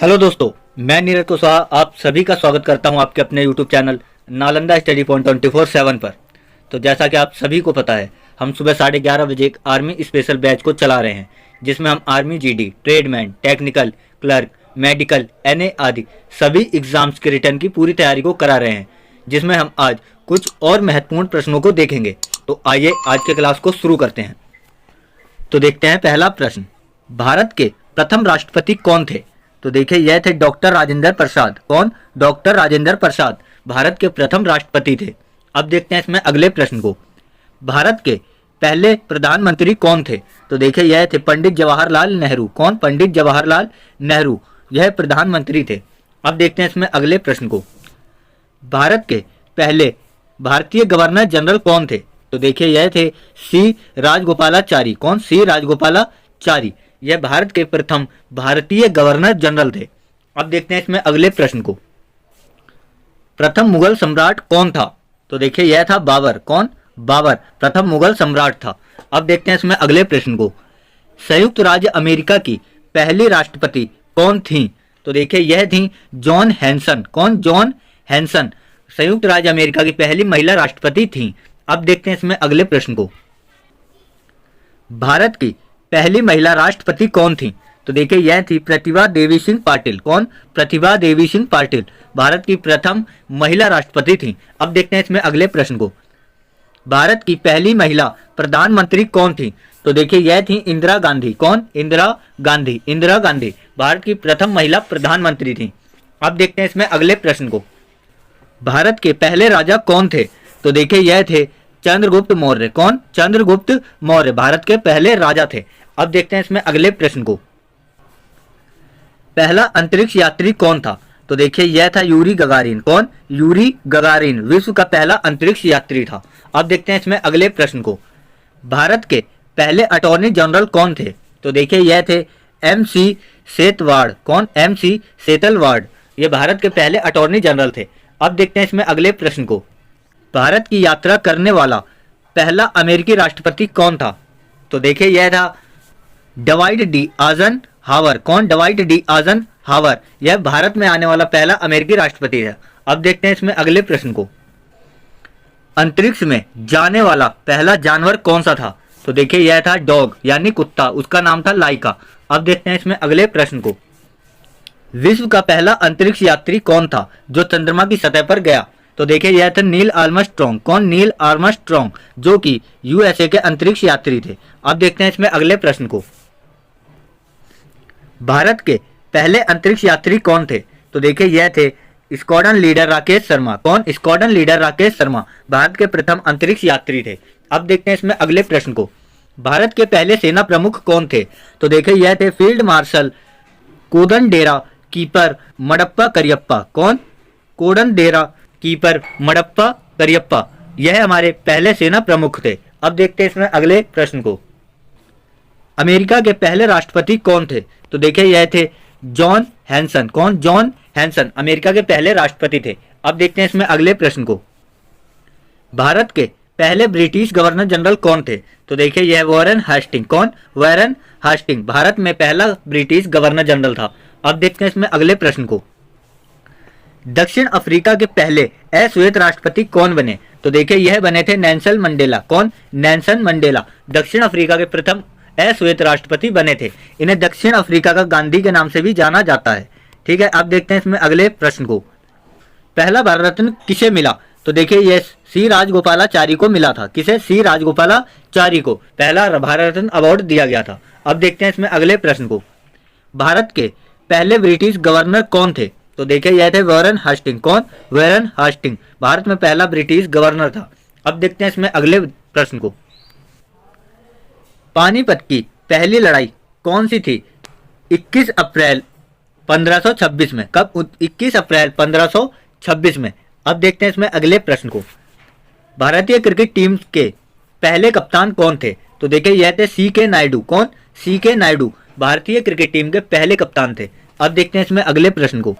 Hello दोस्तों, मैं नीरज कुशवाहा आप सभी का स्वागत करता हूं आपके अपने YouTube channel Nalanda study point 24/7 पर। तो जैसा कि आप सभी को पता है, हम सुबह 11:30 बजे एक आर्मी स्पेशल बैच को चला रहे हैं, जिसमें हम army GD, tradesman, technical, clerk, medical, NA आदि सभी एग्जाम्स के रिटर्न की पूरी तैयारी को करा रहे हैं, जिसमें हम आज कुछ और महत्वपूर्ण प्रश्नों को देखेंगे। तो आइए आज के क्लास को शुरू करते हैं। तो देखते हैं पहला प्रश्न, भारत के प्रथम राष्ट्रपति कौन थे? तो देखिए, यह थे डॉक्टर राजेंद्र प्रसाद। कौन? डॉक्टर राजेंद्र प्रसाद भारत के प्रथम राष्ट्रपति थे। अब देखते हैं इसमें अगले प्रश्न को, भारत के पहले प्रधानमंत्री कौन थे? तो देखिए, यह थे पंडित जवाहरलाल नेहरू। कौन? पंडित जवाहरलाल नेहरू, यह प्रधानमंत्री थे। अब देखते हैं इसमें अगले प्रश्न को, भारत के पहले भारतीय गवर्नर जनरल कौन थे? तो देखिए, यह थे सी राजगोपालाचारी। कौन? सी राजगोपालाचारी, यह भारत के प्रथम भारतीय गवर्नर जनरल थे। अब देखते हैं इसमें अगले प्रश्न को, प्रथम मुगल सम्राट कौन था? तो देखिए, यह था बाबर। कौन? बाबर प्रथम मुगल सम्राट था। अब देखते हैं इसमें अगले प्रश्न को, संयुक्त राज्य अमेरिका की पहली राष्ट्रपति कौन थी? तो देखिए, यह थी जॉन हैंसन। कौन? जॉन हैंसन संयुक्त राज्य अमेरिका की पहली महिला राष्ट्रपति थी। अब देखते हैं इसमें अगले प्रश्न को, भारत की पहली महिला राष्ट्रपति कौन थी? तो देखिए, यह थी प्रतिभा देवी सिंह पाटिल। कौन? प्रतिभा देवी सिंह पाटिल भारत की प्रथम महिला राष्ट्रपति थी। अब देखते हैं इसमें अगले प्रश्न को, भारत की पहली महिला प्रधानमंत्री कौन थी? तो देखिए, यह थी इंदिरा गांधी। कौन? इंदिरा गांधी। इंदिरा गांधी भारत की प्रथम महिला प्रधानमंत्री थी। अब देखते हैं इसमें अगले प्रश्न को, भारत के पहले राजा कौन थे? तो देखिए, यह थे चंद्रगुप्त मौर्य। कौन? चंद्रगुप्त मौर्य भारत के पहले राजा थे। अब देखते हैं इसमें अगले प्रश्न को, पहला अंतरिक्ष यात्री कौन था? तो देखिए, यह था यूरी गगारिन। कौन? यूरी गगारिन विश्व का पहला अंतरिक्ष यात्री था। अब देखते हैं इसमें अगले प्रश्न को, भारत के पहले अटॉर्नी जनरल कौन थे? तो देखिए, यह थे MC सेतवाड। कौन? MC सेतलवाड, ये भारत के पहले अटॉर्नी जनरल थे। अब देखते हैं इसमें अगले प्रश्न को, भारत की यात्रा करने वाला पहला अमेरिकी राष्ट्रपति कौन था? तो देखिए, यह था डवाइड डी आजन हावर। कौन? डवाइड डी आजन हावर, यह भारत में आने वाला पहला अमेरिकी राष्ट्रपति है। अब देखते हैं इसमें अगले प्रश्न को, अंतरिक्ष में जाने वाला पहला जानवर कौन सा था? तो देखिए, यह था डॉग यानी कुत्ता, उसका नाम था लाइका। अब देखते हैं इसमें अगले प्रश्न को, विश्व का पहला अंतरिक्ष यात्री कौन था जो चंद्रमा की सतह पर गया? तो देखिए, यह थे नील आर्मस्ट्रॉन्ग। कौन? नील आर्मस्ट्रॉन्ग, जो कि USA के अंतरिक्ष यात्री थे। अब देखते हैं इसमें अगले प्रश्न को, भारत के पहले अंतरिक्ष यात्री कौन थे? तो देखिए, यह थे स्क्वाड्रन लीडर राकेश शर्मा। कौन? स्क्वाड्रन लीडर राकेश शर्मा भारत के प्रथम अंतरिक्ष यात्री थे। अब देखते हैं इसमें अगले प्रश्न को, भारत के पहले सेना प्रमुख कौन थे? तो देखिए, यह थे field marshal Kodandera Kipper Madappa Cariappa. कौन? कोदंडेरा कीपर मडप्पा करियप्पा, यह हमारे पहले सेना प्रमुख थे। अब देखते हैं इसमें अगले प्रश्न को, अमेरिका के पहले राष्ट्रपति कौन थे? तो देखिए, यह थे जॉन हैंसन। कौन? जॉन हैंसन अमेरिका के पहले राष्ट्रपति थे। अब देखते हैं इसमें अगले प्रश्न को, भारत के पहले ब्रिटिश गवर्नर जनरल कौन थे? तो देखिए, यह वॉरेन हास्टिंग। कौन? वॉरेन हास्टिंग भारत में पहला ब्रिटिश गवर्नर जनरल था। अब देखते हैं इसमें अगले प्रश्न को, दक्षिण अफ्रीका के पहले अश्वेत राष्ट्रपति कौन बने? तो देखिए, यह बने थे नेल्सन मंडेला। कौन? नेल्सन मंडेला दक्षिण अफ्रीका के प्रथम अश्वेत राष्ट्रपति बने थे। इन्हें दक्षिण अफ्रीका का गांधी के नाम से भी जाना जाता है। ठीक है। अब देखते हैं इसमें अगले प्रश्न को, पहला भारत रत्न किसे मिला? तो देखिए, यह सी राजगोपालाचारी को मिला था। किसे? सी राजगोपालाचारी को पहला भारत रत्न अवार्ड दिया गया था। अब देखते हैं इसमें अगले प्रश्न को, भारत के पहले ब्रिटिश गवर्नर कौन थे? तो देखिए, यह थे वॉरेन हास्टिंग। कौन? वॉरेन हास्टिंग भारत में पहला ब्रिटिश गवर्नर था। अब देखते हैं इसमें अगले प्रश्न को, पानीपत की पहली लड़ाई कौन सी थी? 21 अप्रैल 1526 में। कब? 21 अप्रैल 1526 में। अब देखते हैं इसमें अगले प्रश्न को, भारतीय क्रिकेट टीम के पहले कप्तान कौन थे? तो देखिए, यह थे CK नायडू। कौन? CK नायडू भारतीय क्रिकेट टीम के पहले कप्तान थे। अब देखते हैं इसमें अगले प्रश्न को,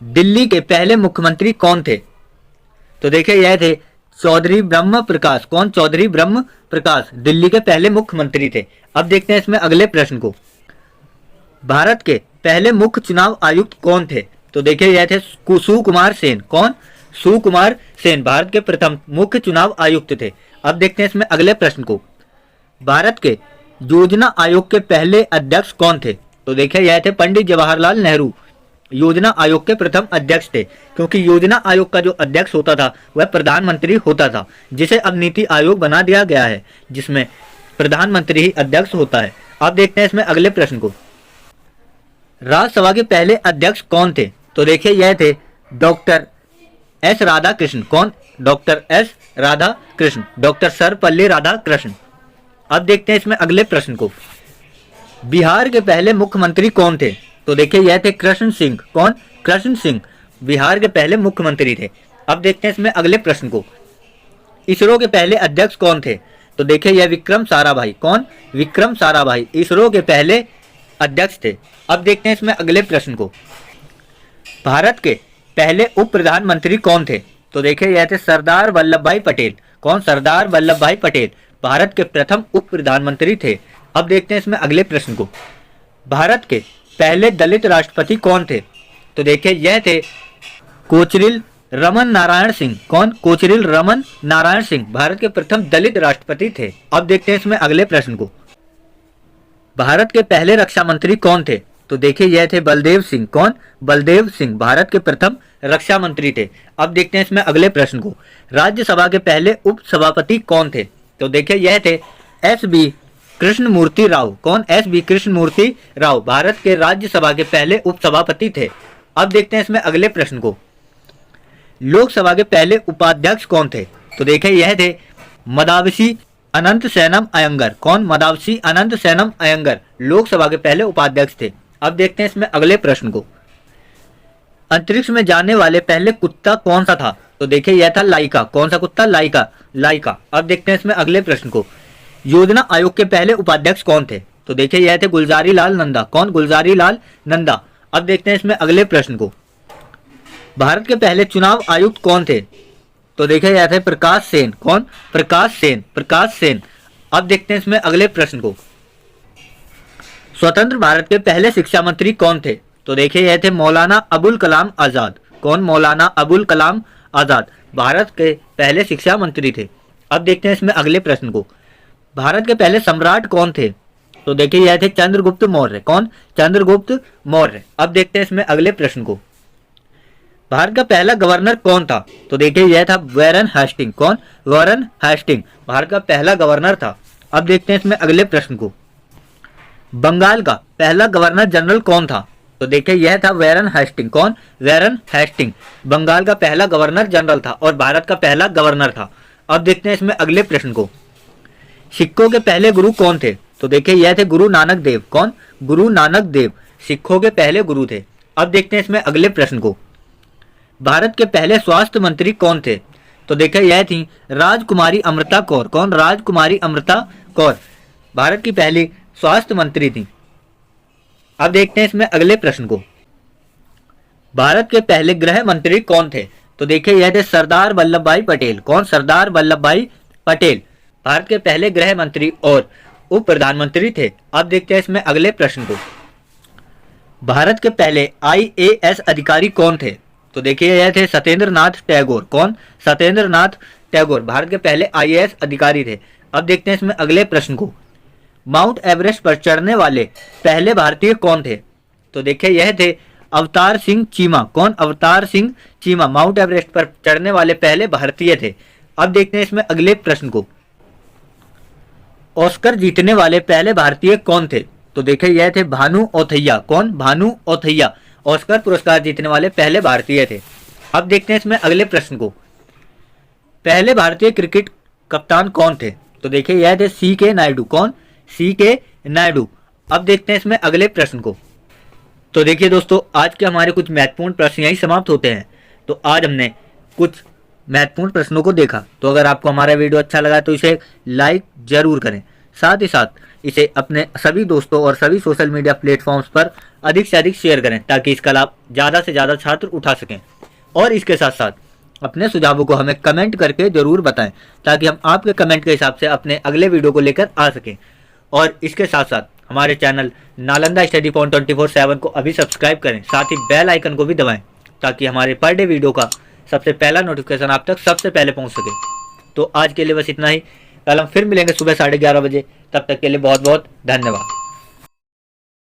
दिल्ली के पहले मुख्यमंत्री कौन थे? तो देखिए, यह थे चौधरी ब्रह्म प्रकाश। कौन? चौधरी ब्रह्म प्रकाश दिल्ली के पहले मुख्यमंत्री थे। अब देखते हैं इसमें अगले प्रश्न को, भारत के पहले मुख्य चुनाव आयुक्त कौन थे? तो देखिए यह थे सुकुमार सेन। कौन? सुकुमार सेन भारत के प्रथम मुख्य चुनाव आयुक्त थे। अब देखते हैं इसमें अगले प्रश्न को। भारत के योजना आयोग के पहले अध्यक्ष कौन थे? तो देखिए यह थे पंडित जवाहरलाल नेहरू योजना आयोग के प्रथम अध्यक्ष थे, क्योंकि योजना आयोग का जो अध्यक्ष होता था वह प्रधानमंत्री होता था, जिसे अब नीति आयोग बना दिया गया है, जिसमें प्रधानमंत्री ही अध्यक्ष होता है। अब देखते हैं इसमें अगले प्रश्न को। राज्यसभा के पहले अध्यक्ष कौन थे? तो देखिए यह थे डॉक्टर एस राधाकृष्ण। कौन? Doctor S Radhakrishna, doctor Sarvepalli Radhakrishna. अब देखते हैं इसमें अगले प्रश्न को। बिहार के पहले मुख्यमंत्री कौन थे? तो देखिए यह थे कृष्ण सिंह। कौन? कृष्ण सिंह बिहार के पहले मुख्यमंत्री थे। अब देखते हैं इसमें अगले प्रश्न को। इसरो के पहले अध्यक्ष कौन थे? तो देखिए यह विक्रम साराभाई। कौन? विक्रम साराभाई इसरो के पहले अध्यक्ष थे। अब देखते हैं इसमें अगले प्रश्न को। भारत के पहले उप प्रधानमंत्री कौन थे? तो देखिए यह थे सरदार वल्लभ भाई पटेल। कौन? सरदार वल्लभ भाई पटेल भारत के प्रथम उप प्रधानमंत्री थे। अब देखते हैं इसमें अगले प्रश्न को। भारत के पहले दलित राष्ट्रपति कौन थे? तो देखिए यह थे कोचरिल रमन नारायण सिंह। कौन? कोचरिल रमन नारायण सिंह भारत के प्रथम दलित राष्ट्रपति थे। अब देखते हैं इसमें अगले प्रश्न को। भारत के पहले रक्षा मंत्री कौन थे? तो देखिए यह थे बलदेव सिंह। कौन? बलदेव सिंह भारत के प्रथम रक्षा मंत्री थे। अब देखते हैं इसमें अगले प्रश्न को। राज्यसभा के पहले उप सभापति कौन थे? तो देखिए यह थे एस बी कृष्णमूर्ति राव। कौन? एस बी कृष्णमूर्ति राव भारत के राज्यसभा के पहले उप सभापति थे। अब देखते हैं इसमें अगले प्रश्न को। लोकसभा के पहले उपाध्यक्ष कौन थे? तो देखिए यह थे मदावसी अनंत सैनम अयंगर। कौन? मदावसी अनंत सैनम अयंगर लोकसभा के पहले उपाध्यक्ष थे। अब देखते हैं इसमें अगले प्रश्न को। अंतरिक्ष में जाने वाले पहले कुत्ता कौन सा था? तो देखिए यह था लाइका। कौन सा कुत्ता? लाइका। लाइका। अब देखते हैं इसमें अगले प्रश्न को। योजना आयोग के पहले उपाध्यक्ष कौन थे? तो देखिए यह थे गुलजारी लाल नंदा। कौन? गुलजारी लाल नंदा। अब देखते हैं इसमें अगले प्रश्न को। भारत के पहले चुनाव आयुक्त कौन थे? तो देखिए यह थे प्रकाश सेन। कौन? प्रकाश सेन। प्रकाश सेन। अब देखते हैं इसमें अगले प्रश्न को। स्वतंत्र भारत के पहले शिक्षा मंत्री कौन थे? तो देखिए यह थे मौलाना अबुल कलाम आजाद। कौन? मौलाना अबुल कलाम आजाद भारत के पहले शिक्षा मंत्री थे। अब देखते हैं इसमें अगले प्रश्न को। भारत के पहले सम्राट कौन थे? तो देखिए यह थे चंद्रगुप्त मौर्य। कौन? चंद्रगुप्त मौर्य। अब देखते हैं इसमें अगले प्रश्न को। भारत का पहला गवर्नर कौन था? तो देखिए यह था वॉरेन हेस्टिंग। कौन? वॉरेन हेस्टिंग भारत का पहला गवर्नर था। अब देखते हैं इसमें अगले प्रश्न को। बंगाल का पहला गवर्नर जनरल कौन था? तो देखिए यह था वॉरेन हेस्टिंग। कौन? वॉरेन हेस्टिंग बंगाल का पहला गवर्नर जनरल था और भारत का पहला गवर्नर था। अब देखते हैं इसमें अगले प्रश्न को। सिखों के पहले गुरु कौन थे? तो देखिए यह थे गुरु नानक देव। कौन? गुरु नानक देव सिखों के पहले गुरु थे। अब देखते हैं इसमें अगले प्रश्न को। भारत के पहले स्वास्थ्य मंत्री कौन थे? तो देखिए यह थी राजकुमारी अमृता कौर। कौन? राजकुमारी अमृता कौर भारत की पहली स्वास्थ्य मंत्री थी। अब देखते हैं इसमें अगले प्रश्न को। भारत के पहले गृह मंत्री कौन थे? तो देखिए यह थे सरदार वल्लभ भाई पटेल। कौन? सरदार वल्लभ भाई पटेल भारत के पहले गृह मंत्री और उप प्रधानमंत्री थे। अब देखते हैं इसमें अगले प्रश्न को। भारत के पहले IAS अधिकारी कौन थे? तो देखिए यह थे सत्येंद्र नाथ टैगोर। कौन? सत्येंद्र नाथ टैगोर भारत के पहले IAS अधिकारी थे। अब देखते हैं इसमें अगले प्रश्न को। माउंट एवरेस्ट पर चढ़ने वाले पहले भारतीय कौन थे? तो देखिए यह थे अवतार सिंह चीमा। कौन? अवतार सिंह चीमा माउंट एवरेस्ट पर चढ़ने वाले पहले भारतीय थे। अब देखते हैं इसमें अगले प्रश्न को। ऑस्कर जीतने वाले पहले भारतीय कौन थे? तो देखिए यह थे भानु औथैया। कौन? भानु औथैया ऑस्कर पुरस्कार जीतने वाले पहले भारतीय थे। अब देखते हैं इसमें अगले प्रश्न को। पहले भारतीय क्रिकेट कप्तान कौन थे? तो देखिए यह थे CK नायडू। कौन? CK नायडू। अब देखते हैं इसमें अगले प्रश्न को। तो देखिए दोस्तों, आज के हमारे कुछ महत्वपूर्ण प्रश्न यही समाप्त होते हैं। तो आज हमने कुछ महत्वपूर्ण प्रश्नों को देखा। तो अगर आपको हमारा वीडियो अच्छा लगा तो इसे लाइक जरूर करें, साथ ही साथ इसे अपने सभी दोस्तों और सभी सोशल मीडिया प्लेटफॉर्म्स पर अधिक से अधिक शेयर करें ताकि इसका लाभ ज़्यादा से ज़्यादा छात्र उठा सकें। और इसके साथ साथ अपने सुझावों को हमें कमेंट करके ज़रूर बताएं ताकि हम आपके कमेंट के हिसाब से अपने अगले वीडियो को लेकर आ सकें। और इसके साथ साथ हमारे चैनल नालंदा स्टडी पॉइंट 24/7 को अभी सब्सक्राइब करें, साथ ही बेल आइकन को भी दबाएं ताकि हमारे पर डे वीडियो का सबसे पहला नोटिफिकेशन आप तक सबसे पहले पहुंच सके। तो आज के लिए बस इतना ही। कल हम फिर मिलेंगे सुबह 11:30 बजे। तब तक के लिए बहुत बहुत धन्यवाद।